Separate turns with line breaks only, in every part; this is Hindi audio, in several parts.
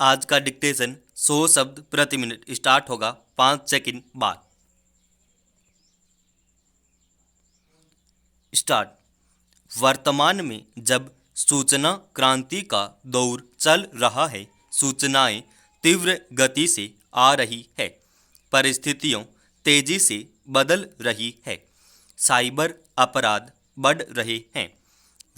आज का डिक्टेशन 100 शब्द प्रति मिनट स्टार्ट होगा 5 सेकंड बाद। स्टार्ट। वर्तमान में जब सूचना क्रांति का दौर चल रहा है, सूचनाएं तीव्र गति से आ रही है, परिस्थितियों तेजी से बदल रही है, साइबर अपराध बढ़ रहे हैं।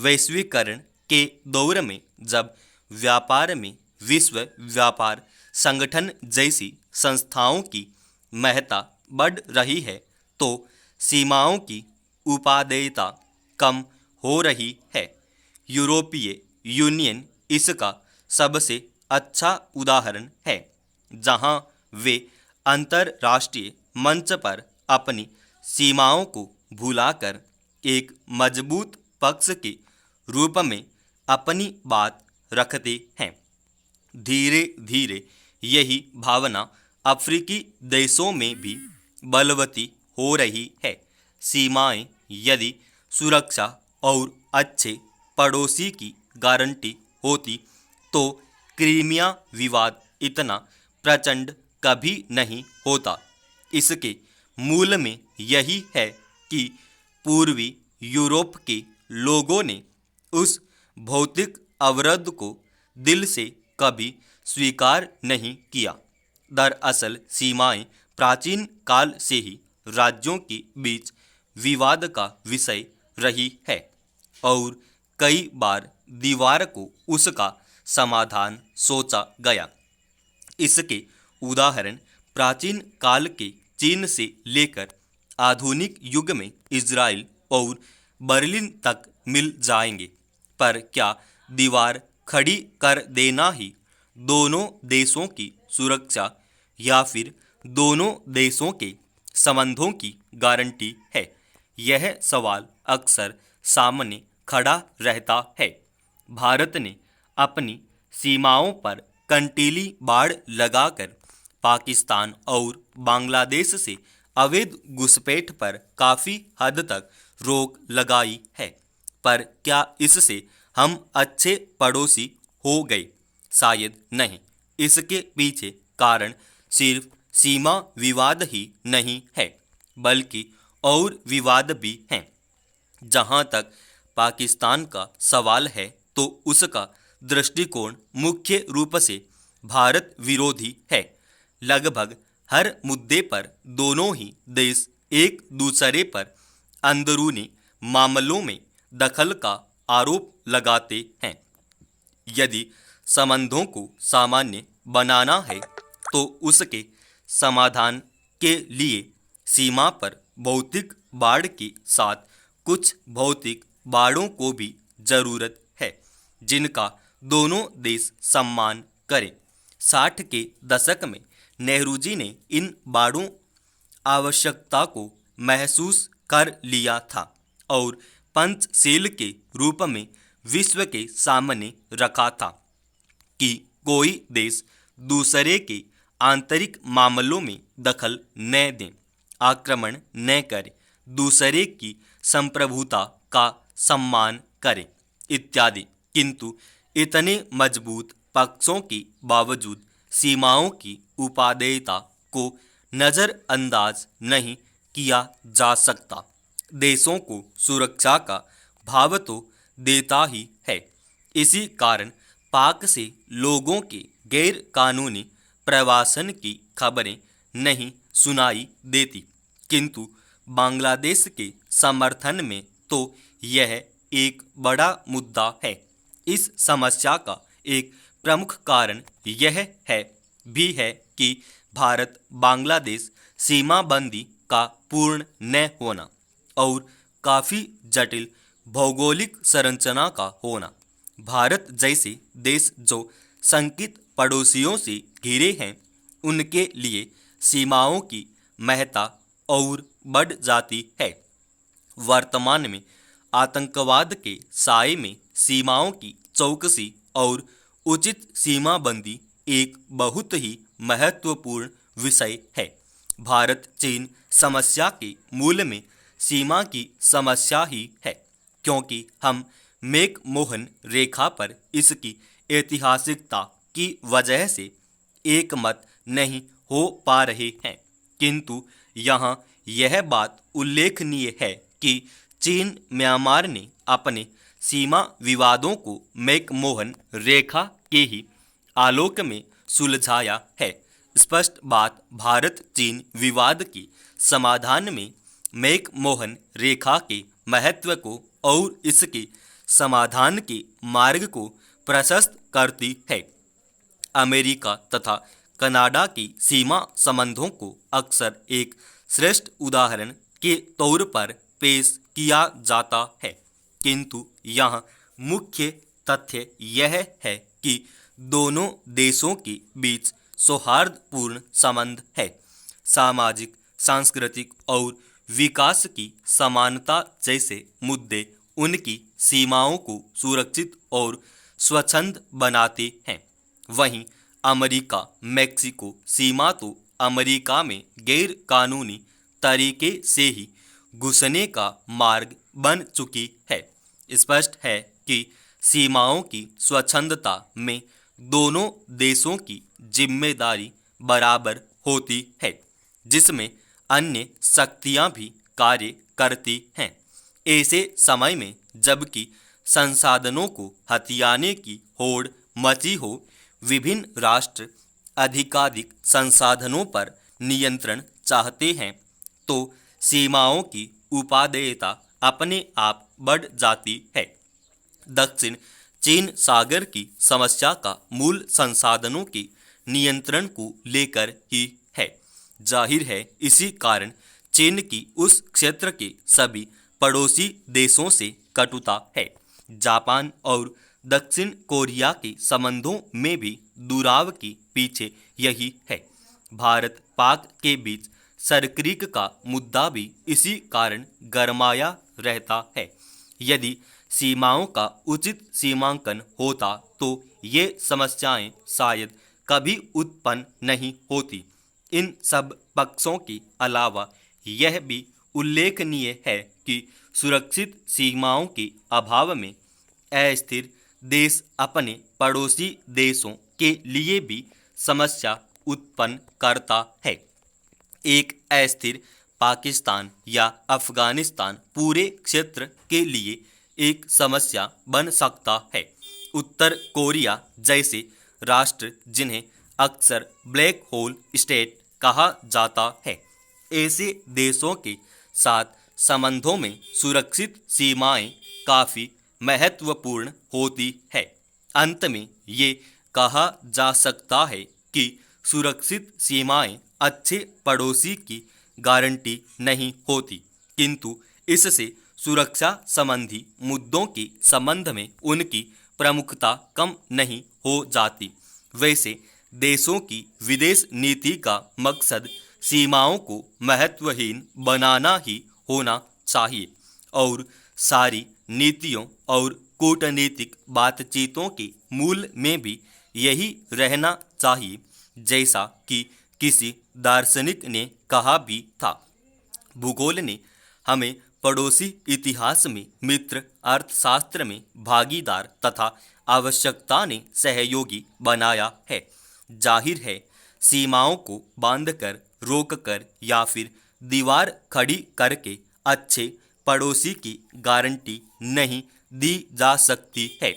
वैश्वीकरण के दौर में जब व्यापार में विश्व व्यापार संगठन जैसी संस्थाओं की महत्ता बढ़ रही है, तो सीमाओं की उपादेयता कम हो रही है। यूरोपीय यूनियन इसका सबसे अच्छा उदाहरण है, जहां वे अंतर्राष्ट्रीय मंच पर अपनी सीमाओं को भुलाकर एक मजबूत पक्ष के रूप में अपनी बात रखते हैं। धीरे धीरे यही भावना अफ्रीकी देशों में भी बलवती हो रही है। सीमाएं यदि सुरक्षा और अच्छे पड़ोसी की गारंटी होती, तो क्रीमिया विवाद इतना प्रचंड कभी नहीं होता। इसके मूल में यही है कि पूर्वी यूरोप के लोगों ने उस भौतिक अवरोध को दिल से कभी स्वीकार नहीं किया। दरअसल सीमाएं प्राचीन काल से ही राज्यों के बीच विवाद का विषय रही है और कई बार दीवार को उसका समाधान सोचा गया। इसके उदाहरण प्राचीन काल के चीन से लेकर आधुनिक युग में इजराइल और बर्लिन तक मिल जाएंगे। पर क्या दीवार खड़ी कर देना ही दोनों देशों की सुरक्षा या फिर दोनों देशों के संबंधों की गारंटी है? यह सवाल अक्सर सामने खड़ा रहता है। भारत ने अपनी सीमाओं पर कंटीली बाड़ लगाकर पाकिस्तान और बांग्लादेश से अवैध घुसपैठ पर काफ़ी हद तक रोक लगाई है। पर क्या इससे हम अच्छे पड़ोसी हो गए? शायद नहीं। इसके पीछे कारण सिर्फ सीमा विवाद ही नहीं है, बल्कि और विवाद भी हैं। जहां तक पाकिस्तान का सवाल है, तो उसका दृष्टिकोण मुख्य रूप से भारत विरोधी है। लगभग हर मुद्दे पर दोनों ही देश एक दूसरे पर अंदरूनी मामलों में दखल का आरोप लगाते हैं। यदि संबंधों को सामान्य बनाना है, तो उसके समाधान के लिए सीमा पर भौतिक बाड़ के साथ कुछ भौतिक बाड़ों को भी जरूरत है, जिनका दोनों देश सम्मान करें। 60 के दशक में नेहरू जी ने इन बाड़ों आवश्यकता को महसूस कर लिया था और पंचशील के रूप में विश्व के सामने रखा था कि कोई देश दूसरे के आंतरिक मामलों में दखल न दें, आक्रमण न करे, दूसरे की संप्रभुता का सम्मान करे इत्यादि। किंतु इतने मजबूत पक्षों के बावजूद सीमाओं की उपादेयता को नज़रअंदाज नहीं किया जा सकता। देशों को सुरक्षा का भाव तो देता ही है। इसी कारण पाक से लोगों के गैर कानूनी प्रवासन की खबरें नहीं सुनाई देती, किंतु बांग्लादेश के समर्थन में तो यह एक बड़ा मुद्दा है। इस समस्या का एक प्रमुख कारण यह है कि भारत बांग्लादेश सीमाबंदी का पूर्ण न होना और काफ़ी जटिल भौगोलिक संरचना का होना। भारत जैसे देश जो संकित पड़ोसियों से घिरे हैं, उनके लिए सीमाओं की महत्ता और बढ़ जाती है। वर्तमान में आतंकवाद के साए में सीमाओं की चौकसी और उचित सीमाबंदी एक बहुत ही महत्वपूर्ण विषय है। भारत चीन समस्या के मूल में सीमा की समस्या ही है, क्योंकि हम मैकमोहन रेखा पर इसकी ऐतिहासिकता की वजह से एक मत नहीं हो पा रहे हैं। किंतु यहाँ यह बात उल्लेखनीय है कि चीन म्यांमार ने अपने सीमा विवादों को मैकमोहन रेखा के ही आलोक में सुलझाया है। स्पष्ट बात भारत चीन विवाद के समाधान में मैकमोहन रेखा के महत्व को और इसके समाधान के मार्ग को प्रशस्त करती है। अमेरिका तथा कनाडा की सीमा संबंधों को अक्सर एक श्रेष्ठ उदाहरण के तौर पर पेश किया जाता है, किंतु यहाँ मुख्य तथ्य यह है कि दोनों देशों के बीच सौहार्दपूर्ण संबंध है। सामाजिक, सांस्कृतिक और विकास की समानता जैसे मुद्दे उनकी सीमाओं को सुरक्षित और स्वच्छंद बनाते हैं। वहीं अमेरिका मेक्सिको सीमा तो अमेरिका में गैर कानूनी तरीके से ही घुसने का मार्ग बन चुकी है। स्पष्ट है कि सीमाओं की स्वच्छंदता में दोनों देशों की जिम्मेदारी बराबर होती है, जिसमें अन्य शक्तियां भी कार्य करती हैं। ऐसे समय में जबकि संसाधनों को हथियाने की होड़ मची हो, विभिन्न राष्ट्र अधिकाधिक संसाधनों पर नियंत्रण चाहते हैं, तो सीमाओं की उपादेयता अपने आप बढ़ जाती है। दक्षिण चीन सागर की समस्या का मूल संसाधनों के नियंत्रण को लेकर ही है। जाहिर है इसी कारण चीन की उस क्षेत्र के सभी पड़ोसी देशों से कटुता है। जापान और दक्षिण कोरिया के संबंधों में भी दुराव के पीछे यही है। भारत पाक के बीच सरक्रीक का मुद्दा भी इसी कारण गरमाया रहता है। यदि सीमाओं का उचित सीमांकन होता तो ये समस्याएं शायद कभी उत्पन्न नहीं होती। इन सब पक्षों के अलावा यह भी उल्लेखनीय है कि सुरक्षित सीमाओं के अभाव में अस्थिर देश अपने पड़ोसी देशों के लिए भी समस्या उत्पन्न करता है। एक अस्थिर पाकिस्तान या अफगानिस्तान पूरे क्षेत्र के लिए एक समस्या बन सकता है। उत्तर कोरिया जैसे राष्ट्र, जिन्हें अक्सर ब्लैक होल स्टेट कहा जाता है, ऐसे देशों के साथ संबंधों में सुरक्षित सीमाएं काफ़ी महत्वपूर्ण होती है। अंत में ये कहा जा सकता है कि सुरक्षित सीमाएं अच्छे पड़ोसी की गारंटी नहीं होती, किंतु इससे सुरक्षा संबंधी मुद्दों के संबंध में उनकी प्रमुखता कम नहीं हो जाती। वैसे देशों की विदेश नीति का मकसद सीमाओं को महत्वहीन बनाना ही होना चाहिए और सारी नीतियों और कूटनीतिक बातचीतों के मूल में भी यही रहना चाहिए। जैसा कि किसी दार्शनिक ने कहा भी था, भूगोल ने हमें पड़ोसी इतिहास में मित्र, अर्थशास्त्र में भागीदार तथा आवश्यकता ने सहयोगी बनाया है। जाहिर है सीमाओं को बांधकर, रोककर या फिर दीवार खड़ी करके अच्छे पड़ोसी की गारंटी नहीं दी जा सकती है,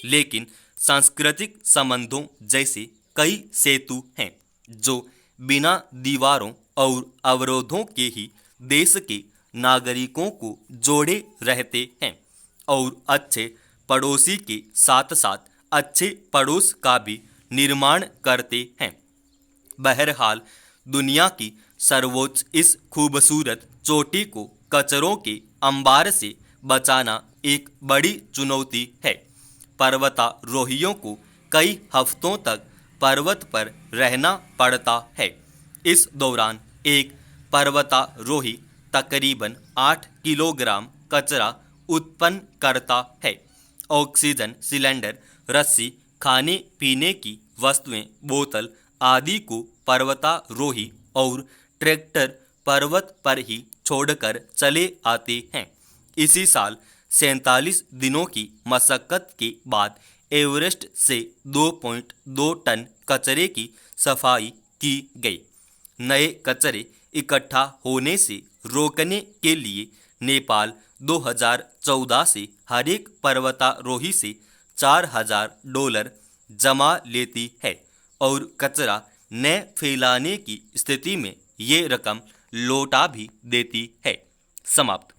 लेकिन सांस्कृतिक संबंधों जैसे कई सेतु हैं जो बिना दीवारों और अवरोधों के ही देश के नागरिकों को जोड़े रहते हैं और अच्छे पड़ोसी के साथ साथ अच्छे पड़ोस का भी निर्माण करते हैं। बहरहाल दुनिया की सर्वोच्च इस खूबसूरत चोटी को कचरों के अंबार से बचाना एक बड़ी चुनौती है। पर्वतारोहियों को कई हफ्तों तक पर्वत पर रहना पड़ता है। इस दौरान एक पर्वतारोही तकरीबन 8 किलोग्राम कचरा उत्पन्न करता है। ऑक्सीजन सिलेंडर, रस्सी, खाने पीने की वस्तुएं, बोतल आदि को पर्वतारोही और ट्रैक्टर पर्वत पर ही छोड़कर चले आते हैं। इसी साल 47 दिनों की मशक्कत के बाद एवरेस्ट से 2.2 टन कचरे की सफाई की गई। नए कचरे इकट्ठा होने से रोकने के लिए नेपाल 2014 से हर एक पर्वतारोही से $4,000 जमा लेती है और कचरा न फैलाने की स्थिति में ये रकम लौटा भी देती है। समाप्त।